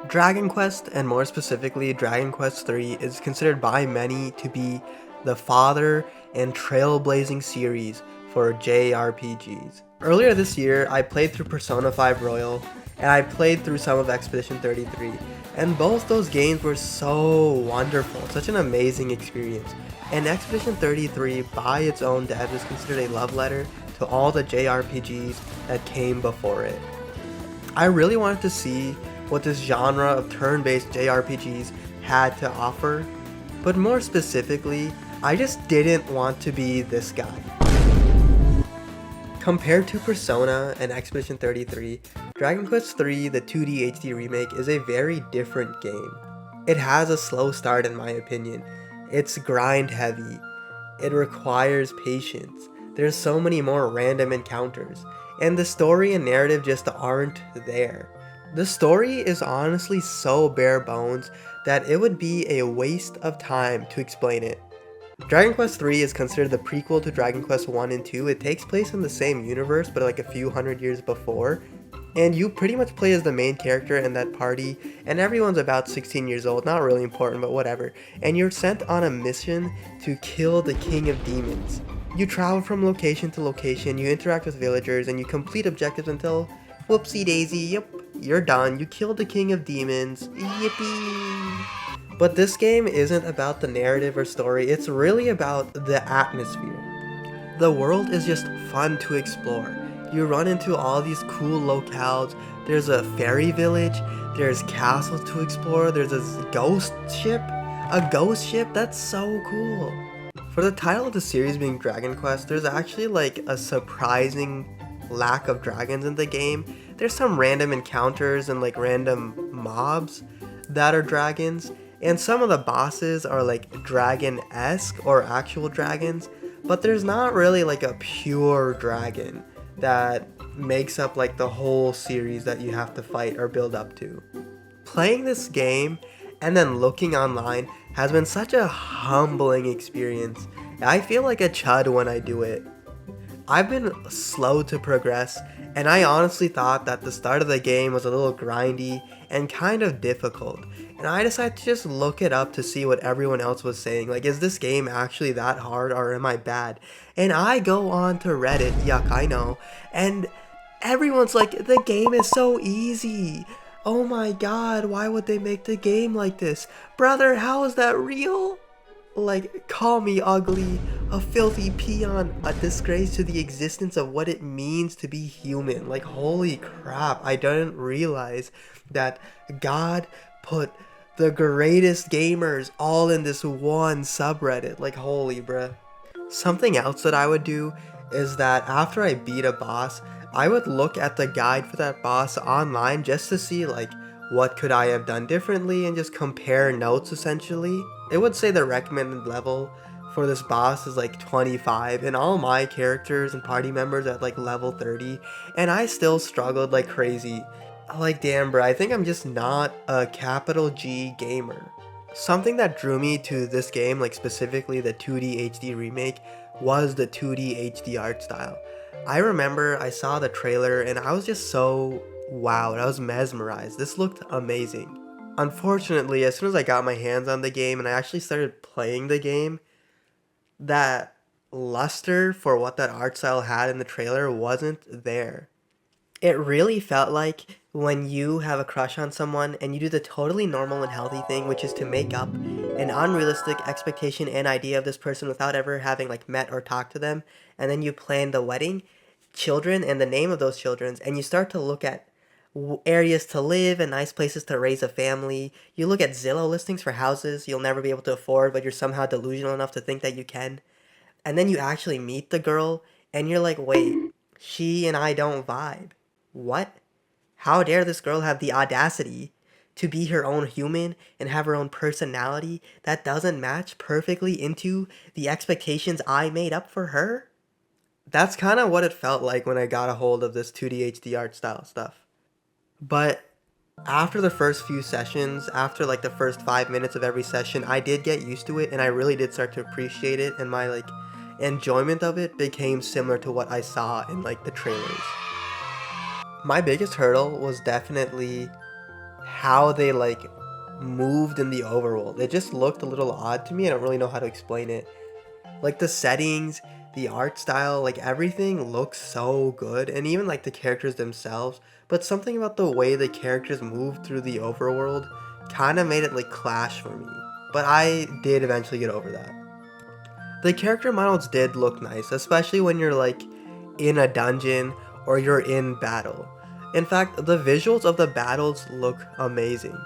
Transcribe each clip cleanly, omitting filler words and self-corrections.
Dragon Quest, and more specifically Dragon Quest III, is considered by many to be the father and trailblazing series for JRPGs. Earlier this year, I played through Persona 5 Royal, and I played through some of Expedition 33, and both those games were so wonderful, such an amazing experience. And Expedition 33, by its own devs, is considered a love letter to all the JRPGs that came before it. I really wanted to see what this genre of turn-based JRPGs had to offer, but more specifically, I just didn't want to be this guy. Compared to Persona and Expedition 33, Dragon Quest III, the 2D HD remake, is a very different game. It has a slow start in my opinion. It's grind heavy. It requires patience. There's so many more random encounters, and the story and narrative just aren't there. The story is honestly so bare bones that it would be a waste of time to explain it. Dragon Quest III is considered the prequel to Dragon Quest 1 and 2. It takes place in the same universe but like a few hundred years before, and you pretty much play as the main character in that party, and everyone's about 16 years old, not really important but whatever, and you're sent on a mission to kill the King of Demons. You travel from location to location, you interact with villagers, and you complete objectives until, whoopsie daisy, yep, you're done, you killed the King of Demons, yippee! But this game isn't about the narrative or story, it's really about the atmosphere. The world is just fun to explore. You run into all these cool locales, there's a fairy village, there's castles to explore, there's a ghost ship. A ghost ship? That's so cool. For the title of the series being Dragon Quest, there's actually like a surprising lack of dragons in the game. There's some random encounters and like random mobs that are dragons, and some of the bosses are like dragon-esque or actual dragons, but there's not really like a pure dragon that makes up like the whole series that you have to fight or build up to. Playing this game and then looking online has been such a humbling experience. I feel like a chud when I do it. I've been slow to progress, and I honestly thought that the start of the game was a little grindy and kind of difficult, and I decided to just look it up to see what everyone else was saying. Like, is this game actually that hard or am I bad? And I go on to Reddit, yuck, I know, and everyone's like, the game is so easy. Oh my god, why would they make the game like this? Brother, how is that real? Like, call me ugly, a filthy peon, a disgrace to the existence of what it means to be human. Like, holy crap, I didn't realize that God put the greatest gamers all in this one subreddit. Like, holy bruh. Something else that I would do is that after I beat a boss, I would look at the guide for that boss online just to see like what could I have done differently and just compare notes essentially. It would say the recommended level for this boss is like 25 and all my characters and party members at like level 30, and I still struggled like crazy. Like damn bro, I think I'm just not a capital G gamer. Something that drew me to this game, like specifically the 2D HD remake, was the 2D HD art style. I remember I saw the trailer and I was just so wowed, I was mesmerized. This looked amazing. Unfortunately, as soon as I got my hands on the game and I actually started playing the game, that luster for what that art style had in the trailer wasn't there. It really felt like when you have a crush on someone and you do the totally normal and healthy thing, which is to make up an unrealistic expectation and idea of this person without ever having like met or talked to them, and then you plan the wedding, children, and the name of those children, and you start to look at areas to live and nice places to raise a family. You look at Zillow listings for houses you'll never be able to afford, but you're somehow delusional enough to think that you can. And then you actually meet the girl, and you're like, wait, she and I don't vibe. What? How dare this girl have the audacity to be her own human and have her own personality that doesn't match perfectly into the expectations I made up for her? That's kind of what it felt like when I got a hold of this 2D HD art style stuff. But after the first few sessions, after like the first 5 minutes of every session, I did get used to it and I really did start to appreciate it, and my like enjoyment of it became similar to what I saw in like the trailers. My biggest hurdle was definitely how they like moved in the overworld. It just looked a little odd to me. I don't really know how to explain it. Like the settings, the art style, like everything looks so good, and even like the characters themselves. But something about the way the characters moved through the overworld kind of made it like clash for me. But I did eventually get over that. The character models did look nice, especially when you're like in a dungeon or you're in battle. In fact, the visuals of the battles look amazing.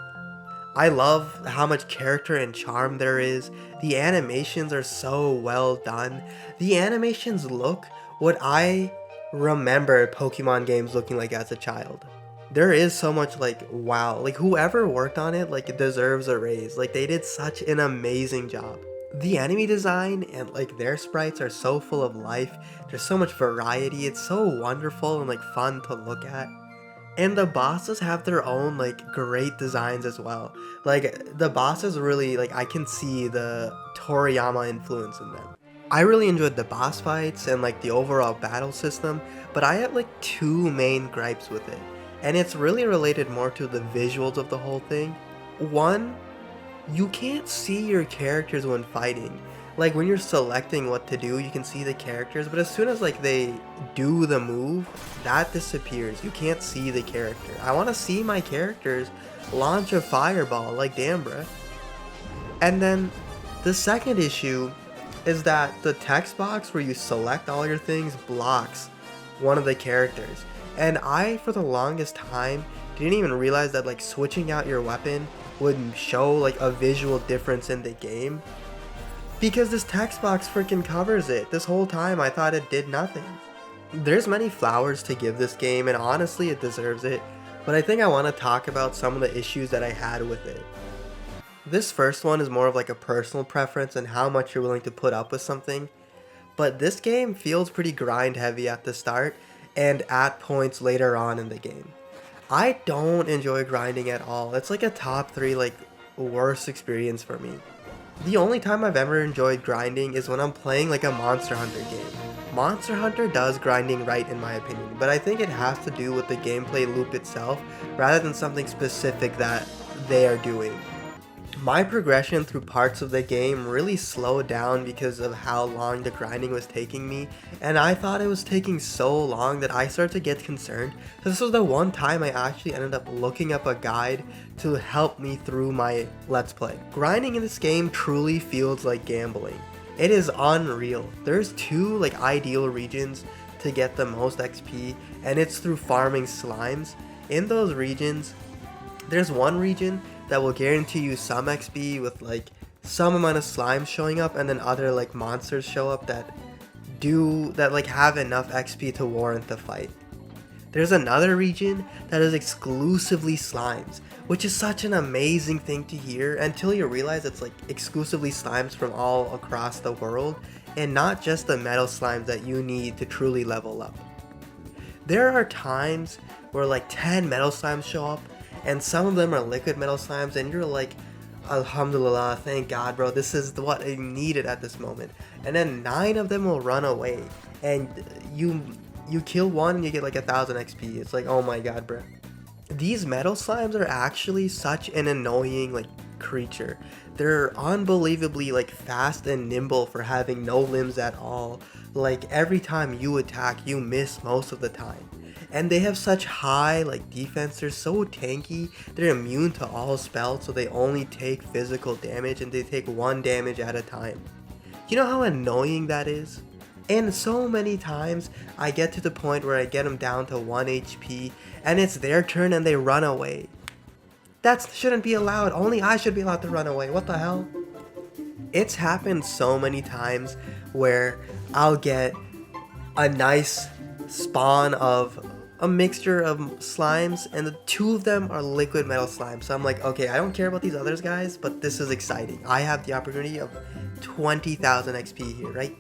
I love how much character and charm there is. The animations are so well done. The animations look what I remember Pokemon games looking like as a child. There is so much like wow, like whoever worked on it like deserves a raise. Like they did such an amazing job. The enemy design and like their sprites are so full of life. There's so much variety. It's so wonderful and like fun to look at. And the bosses have their own like great designs as well. Like the bosses really like I can see the Toriyama influence in them. I really enjoyed the boss fights and like the overall battle system, but I have like two main gripes with it. And it's really related more to the visuals of the whole thing. One, you can't see your characters when fighting. Like when you're selecting what to do, you can see the characters, but as soon as like they do the move, that disappears. You can't see the character. I want to see my characters launch a fireball, like damn bruh. And then the second issue is that the text box where you select all your things blocks one of the characters. And I, for the longest time, didn't even realize that like switching out your weapon would show like a visual difference in the game. Because this text box freaking covers it. This whole time I thought it did nothing. There's many flowers to give this game, and honestly it deserves it, but I think I want to talk about some of the issues that I had with it. This first one is more of like a personal preference and how much you're willing to put up with something, but this game feels pretty grind heavy at the start and at points later on in the game. I don't enjoy grinding at all. It's like a top 3 like worst experience for me. The only time I've ever enjoyed grinding is when I'm playing like a Monster Hunter game. Monster Hunter does grinding right in my opinion, but I think it has to do with the gameplay loop itself rather than something specific that they are doing. My progression through parts of the game really slowed down because of how long the grinding was taking me, and I thought it was taking so long that I started to get concerned. This was the one time I actually ended up looking up a guide to help me through my Let's Play. Grinding in this game truly feels like gambling. It is unreal. There's 2 like ideal regions to get the most XP, and it's through farming slimes. In those regions, there's one region that will guarantee you some XP with like some amount of slime showing up, and then other like monsters show up that like have enough XP to warrant the fight. There's another region that is exclusively slimes, which is such an amazing thing to hear until you realize it's like exclusively slimes from all across the world and not just the metal slimes that you need to truly level up. There are times where like 10 metal slimes show up, and some of them are liquid metal slimes, and you're like, Alhamdulillah, thank God, bro, this is what I needed at this moment. And then 9 of them will run away, and you kill one and you get like 1,000 XP. It's like, oh my God, bro. These metal slimes are actually such an annoying like creature. They're unbelievably like fast and nimble for having no limbs at all. Like every time you attack, you miss most of the time. And they have such high like defense. They're so tanky. They're immune to all spells, so they only take physical damage, and they take 1 damage at a time. You know how annoying that is? And so many times I get to the point where I get them down to 1 HP and it's their turn and they run away. That shouldn't be allowed. Only I should be allowed to run away. What the hell? It's happened so many times where I'll get a nice spawn of a mixture of slimes, and the 2 of them are liquid metal slimes. So I'm like, okay, I don't care about these others guys, but this is exciting. I have the opportunity of 20,000 XP here, right?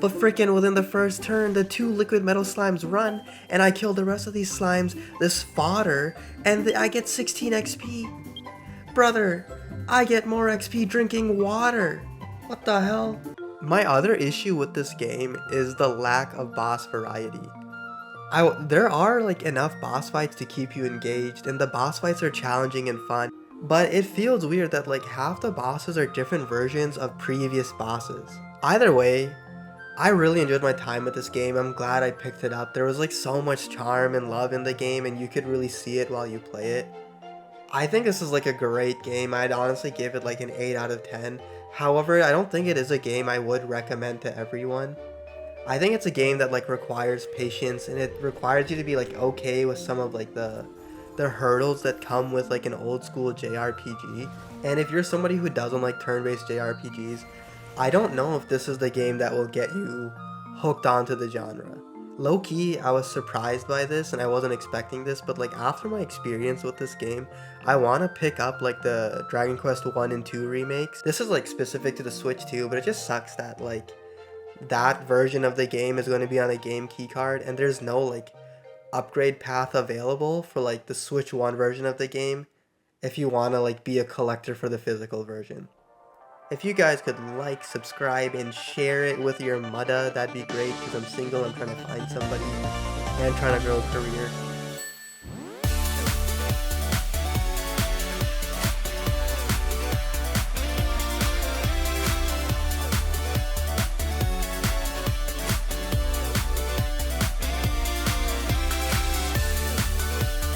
But freaking within the first turn, the 2 liquid metal slimes run, and I kill the rest of these slimes, this fodder, and I get 16 XP. Brother, I get more XP drinking water. What the hell? My other issue with this game is the lack of boss variety. There are like enough boss fights to keep you engaged, and the boss fights are challenging and fun. But it feels weird that like half the bosses are different versions of previous bosses. Either way, I really enjoyed my time with this game. I'm glad I picked it up. There was like so much charm and love in the game, and you could really see it while you play it. I think this is like a great game. I'd honestly give it like an 8 out of 10. However, I don't think it is a game I would recommend to everyone. I think it's a game that like requires patience, and it requires you to be like okay with some of like the hurdles that come with like an old school JRPG. And if you're somebody who doesn't like turn-based JRPGs, I don't know if this is the game that will get you hooked onto the genre. Low key, I was surprised by this and I wasn't expecting this, but like after my experience with this game, I want to pick up like the Dragon Quest 1 and 2 remakes. This is like specific to the Switch too, but it just sucks that like that version of the game is going to be on a game keycard and there's no like upgrade path available for like the Switch 1 version of the game if you want to like be a collector for the physical version. If you guys could like, subscribe, and share it with your mudda, that'd be great because I'm single, I'm trying to find somebody and trying to grow a career.